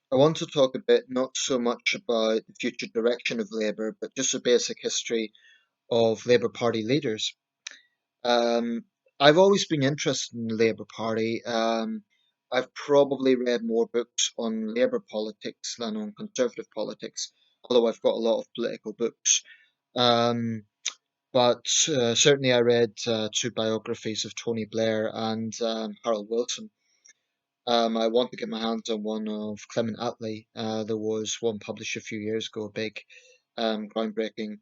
I want to talk a bit, not so much about the future direction of Labour, but just a basic history of Labour Party leaders. Um, I've always been interested in the Labour Party. I've probably read more books on Labour politics than on Conservative politics, although I've got a lot of political books. Um, but certainly I read two biographies of Tony Blair and Harold Wilson. I want to get my hands on one of Clement Attlee. There was one published a few years ago, a big, groundbreaking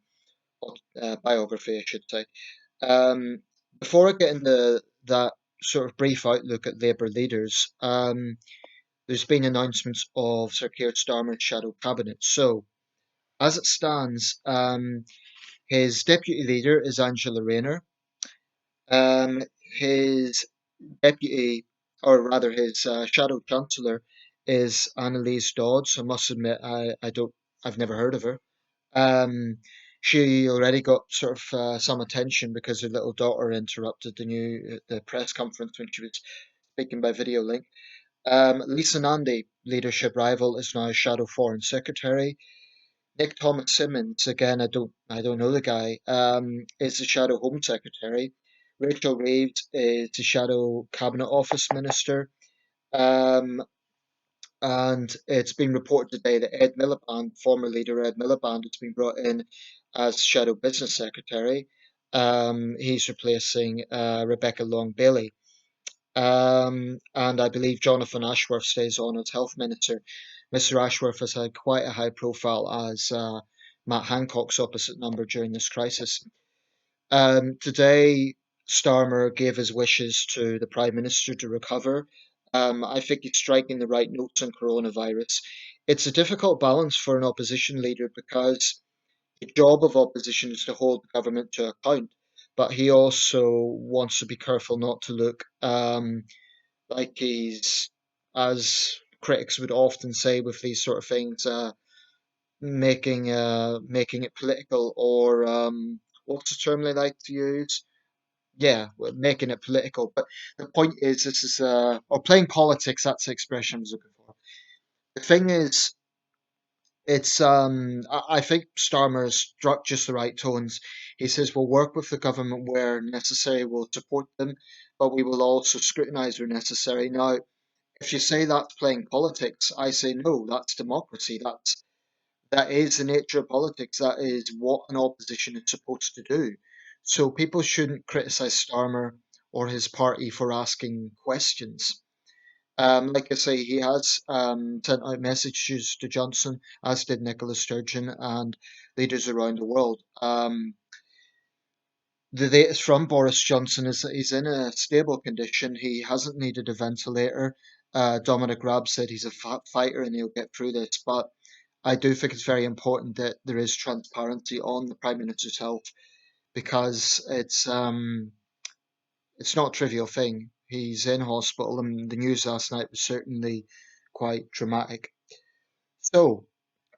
biography, I should say. Um, Before I get into that sort of brief outlook at Labour leaders, there's been announcements of Sir Keir Starmer's shadow cabinet. So, as it stands, his deputy leader is Angela Rayner. His deputy, or rather his shadow chancellor, is Annalise Dodds. I must admit, I've never heard of her. Um, she already got sort of some attention because her little daughter interrupted the press conference when she was speaking by video link. Lisa Nandy, leadership rival, is now shadow foreign secretary. Nick Thomas Simmons, again, I don't know the guy, is the shadow home secretary. Rachel Reeves is the shadow cabinet office minister. Um, and it's been reported today that Ed Miliband, former leader Ed Miliband, has been brought in as shadow business secretary. He's replacing Rebecca Long Bailey. And I believe Jonathan Ashworth stays on as health minister. Mr. Ashworth has had quite a high profile as Matt Hancock's opposite number during this crisis. Today, Starmer gave his wishes to the Prime Minister to recover. I think he's striking the right notes on coronavirus. It's a difficult balance for an opposition leader because the job of opposition is to hold the government to account, but he also wants to be careful not to look like he's, as critics would often say with these sort of things, making it political or what's the term they like to use? Yeah, well, making it political. But the point is, this is or playing politics. That's the expression I was looking for. The thing is, I think Starmer has struck just the right tones. He says we'll work with the government where necessary, we'll support them, but we will also scrutinise where necessary. Now, if you say that's playing politics, I say no, that's democracy. That is the nature of politics. That is what an opposition is supposed to do. So people shouldn't criticise Starmer or his party for asking questions. Like I say, he has sent out messages to Johnson, as did Nicola Sturgeon and leaders around the world. The latest from Boris Johnson is that he's in a stable condition. He hasn't needed a ventilator. Dominic Raab said he's a fat fighter and he'll get through this. But I do think it's very important that there is transparency on the Prime Minister's health because it's not a trivial thing. He's in hospital, and the news last night was certainly quite dramatic. So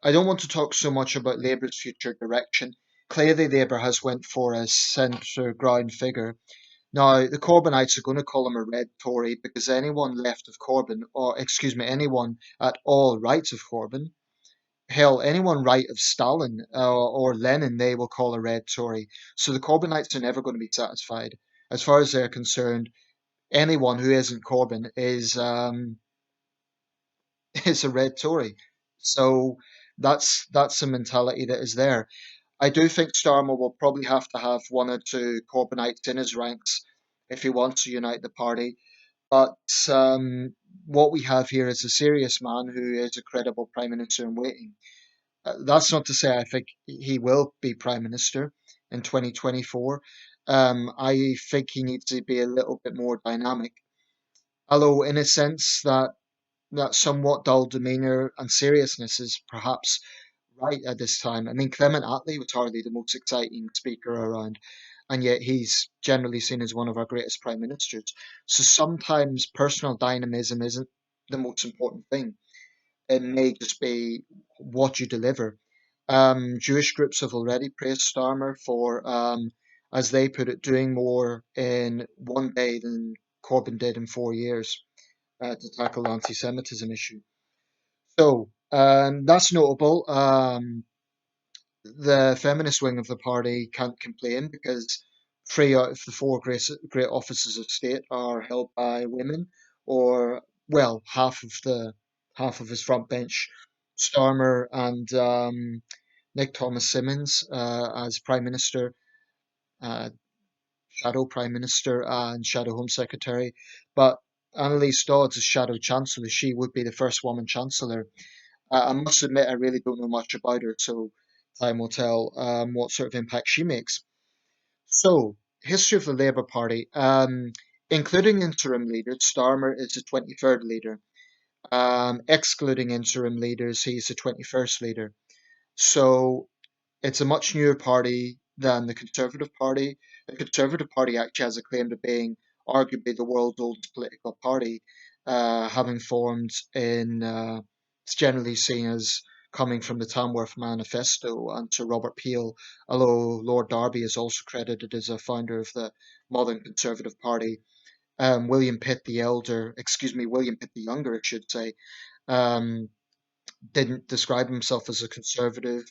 I don't want to talk so much about Labour's future direction. Clearly, Labour has went for a centre ground figure. Now, the Corbynites are going to call him a red Tory because anyone left of Corbyn, or excuse me, anyone at all right of Corbyn, hell, anyone right of Stalin or Lenin, they will call a red Tory. So the Corbynites are never going to be satisfied. As far as they're concerned, anyone who isn't Corbyn is a red Tory. So that's the mentality that is there. I do think Starmer will probably have to have one or two Corbynites in his ranks if he wants to unite the party. But what we have here is a serious man who is a credible prime minister in waiting. That's not to say I think he will be prime minister in 2024. I think he needs to be a little bit more dynamic. Although, in a sense, that somewhat dull demeanour and seriousness is perhaps right at this time. I mean, Clement Attlee was hardly the most exciting speaker around, and yet he's generally seen as one of our greatest prime ministers. So sometimes personal dynamism isn't the most important thing. It may just be what you deliver. Jewish groups have already praised Starmer for, as they put it, doing more in one day than Corbyn did in 4 years to tackle the anti-Semitism issue. So that's notable. The feminist wing of the party can't complain because three out of the four great offices of state are held by women, or well, half of his front bench, Starmer and Nick Thomas Simmons as Prime Minister, uh, Shadow Prime Minister, and Shadow Home Secretary. But Annalise Dodds as Shadow Chancellor, she would be the first woman Chancellor. I must admit, I really don't know much about her, so time will tell what sort of impact she makes. So, history of the Labour Party, including interim leaders, Starmer is the 23rd leader. Excluding interim leaders, he's the 21st leader. So, it's a much newer party than the Conservative Party. The Conservative Party actually has a claim to being arguably the world's oldest political party, having formed in, it's generally seen as coming from the Tamworth Manifesto and Sir Robert Peel, although Lord Derby is also credited as a founder of the modern Conservative Party. William Pitt the Younger, I should say, um, didn't describe himself as a conservative,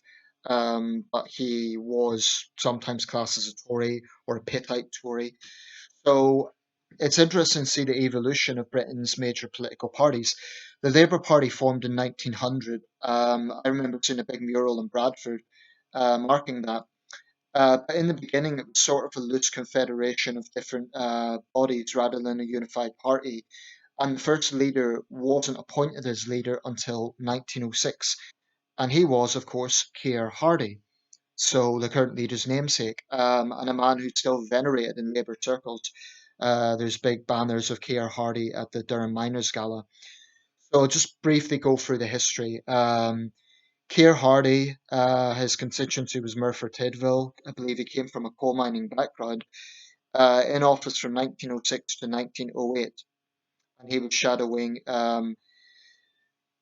but he was sometimes classed as a Tory or a Pittite Tory. So it's interesting to see the evolution of Britain's major political parties. The Labour Party formed in 1900. I remember seeing a big mural in Bradford marking that. But in the beginning, it was sort of a loose confederation of different bodies rather than a unified party. And the first leader wasn't appointed as leader until 1906, and he was, of course, Keir Hardie, so the current leader's namesake, and a man who's still venerated in Labour circles. There's big banners of Keir Hardie at the Durham Miners Gala. So I'll just briefly go through the history. Keir Hardie, his constituency was Merthyr Tydfil. I believe he came from a coal mining background, in office from 1906 to 1908, and he was shadowing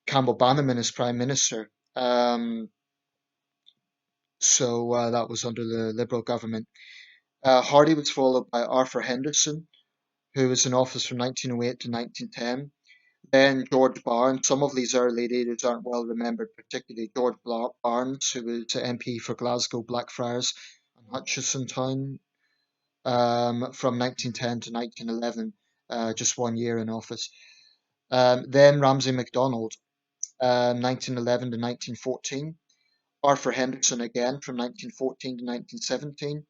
Campbell Bannerman as Prime Minister. So that was under the Liberal government. Hardie was followed by Arthur Henderson, who was in office from 1908 to 1910. Then George Barnes. Some of these early leaders aren't well remembered, particularly George Barnes, who was MP for Glasgow, Blackfriars, and Hutchison Town from 1910 to 1911, just 1 year in office. Then Ramsay MacDonald, 1911 to 1914. Arthur Henderson again from 1914 to 1917.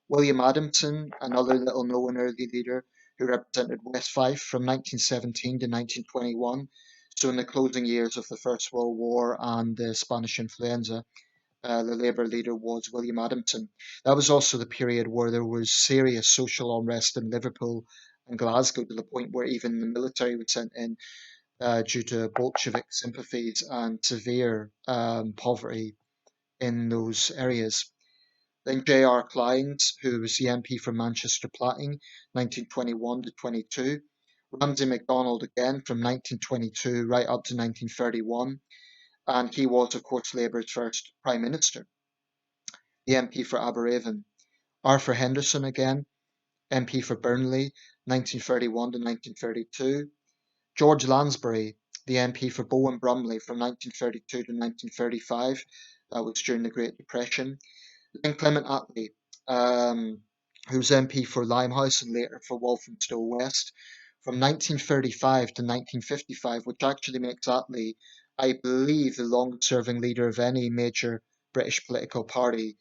William Adamson, another little known early leader who represented West Fife from 1917 to 1921. So, in the closing years of the First World War and the Spanish influenza, the Labour leader was William Adamson. That was also the period where there was serious social unrest in Liverpool and Glasgow to the point where even the military was sent in due to Bolshevik sympathies and severe poverty in those areas. Then J.R.Clynes, who was the MP for Manchester Platting, 1921 to 22. Ramsay MacDonald again from 1922 right up to 1931. And he was, of course, Labour's first Prime Minister. The MP for Aberavon. Arthur Henderson again, MP for Burnley, 1931 to 1932. George Lansbury, the MP for Bowen Brumley from 1932 to 1935. That was during the Great Depression. Then Clement Attlee, who was MP for Limehouse and later for Walthamstow West from 1935 to 1955, which actually makes Attlee, I believe, the longest serving leader of any major British political party,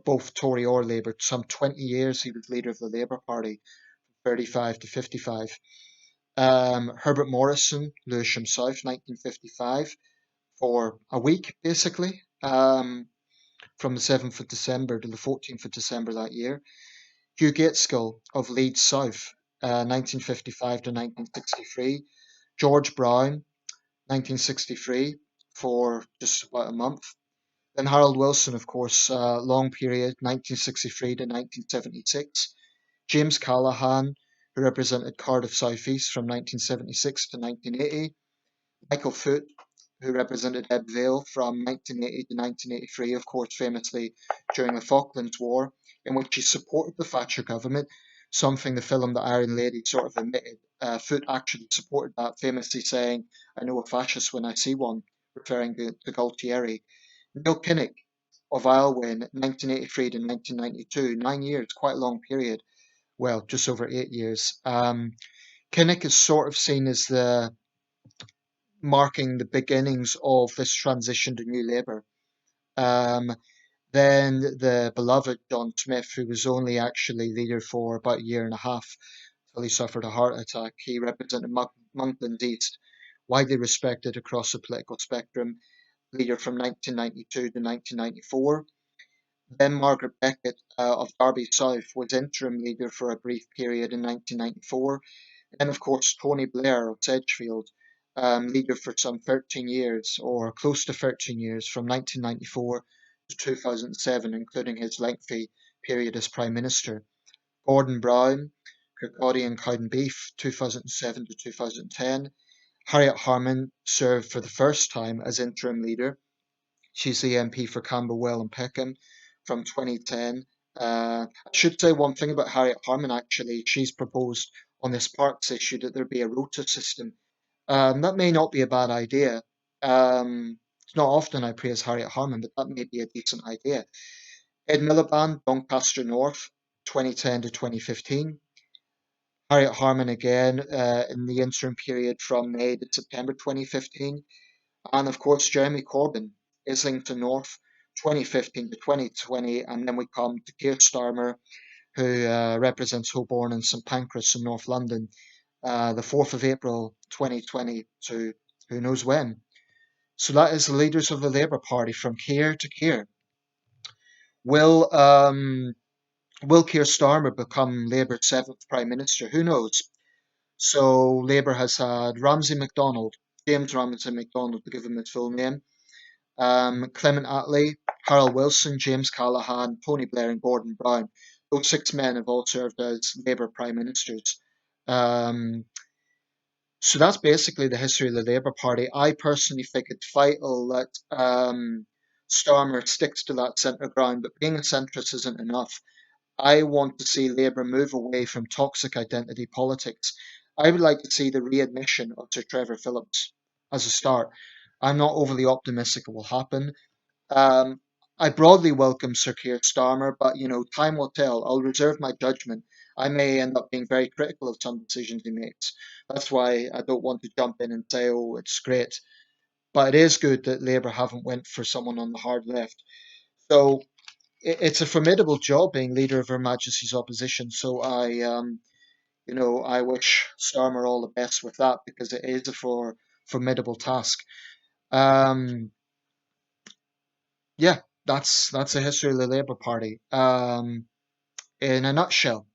both Tory or Labour. Some 20 years he was leader of the Labour Party, 35 to 55. Herbert Morrison, Lewisham South, 1955, for a week basically. From the 7th of December to the 14th of December that year. Hugh Gaitskell of Leeds South, 1955 to 1963. George Brown, 1963, for just about a month. Then Harold Wilson, of course, long period, 1963 to 1976. James Callaghan, who represented Cardiff South East from 1976 to 1980. Michael Foot, who represented Ebb Vale from 1980 to 1983, of course, famously during the Falklands War, in which he supported the Thatcher government, something the film The Iron Lady sort of admitted. Foot actually supported that, famously saying, "I know a fascist when I see one," referring to Galtieri. Neil Kinnock of Iowa in 1983 to 1992, 9 years, quite a long period. Well, just over 8 years. Kinnock is sort of seen as the marking the beginnings of this transition to New Labour. Um, then the beloved John Smith, who was only actually leader for about a year and a half till he suffered a heart attack. He represented Monkland East, widely respected across the political spectrum, leader from 1992 to 1994. Then Margaret Beckett of Derby South was interim leader for a brief period in 1994. And of course, Tony Blair of Sedgefield, leader for some 13 years, or close to 13 years, from 1994 to 2007, including his lengthy period as Prime Minister. Gordon Brown, Kirkcaldy and Cowdenbeath, 2007 to 2010. Harriet Harman served for the first time as interim leader. She's the MP for Camberwell and Peckham from 2010. I should say one thing about Harriet Harman actually. She's proposed on this parks issue that there be a rota system. That may not be a bad idea. It's not often I praise Harriet Harman, but that may be a decent idea. Ed Miliband, Doncaster North, 2010 to 2015. Harriet Harman again in the interim period from May to September 2015. And of course, Jeremy Corbyn, Islington North, 2015 to 2020. And then we come to Keir Starmer, who represents Holborn and St Pancras in North London, the 4th of April 2020 to who knows when. So that is the leaders of the Labour Party from Keir to Keir. Will will Keir Starmer become Labour's seventh Prime Minister? Who knows? So Labour has had Ramsay MacDonald, James Ramsay MacDonald to give him his full name, Clement Attlee, Harold Wilson, James Callaghan, Tony Blair, and Gordon Brown. Those six men have all served as Labour Prime Ministers. Um, so that's basically the history of the Labour Party. I personally think it's vital that Starmer sticks to that centre ground, but being a centrist isn't enough. I want to see Labour move away from toxic identity politics. I would like to see the readmission of Sir Trevor Phillips as a start. I'm not overly optimistic it will happen. Um, I broadly welcome Sir Keir Starmer, but time will tell. I'll reserve my judgment. I may end up being very critical of some decisions he makes. That's why I don't want to jump in and say, "Oh, it's great." But it is good that Labour haven't went for someone on the hard left. So it's a formidable job being leader of Her Majesty's opposition. So I wish Starmer all the best with that because it is a formidable task. Um, yeah, that's a history of the Labour Party in a nutshell.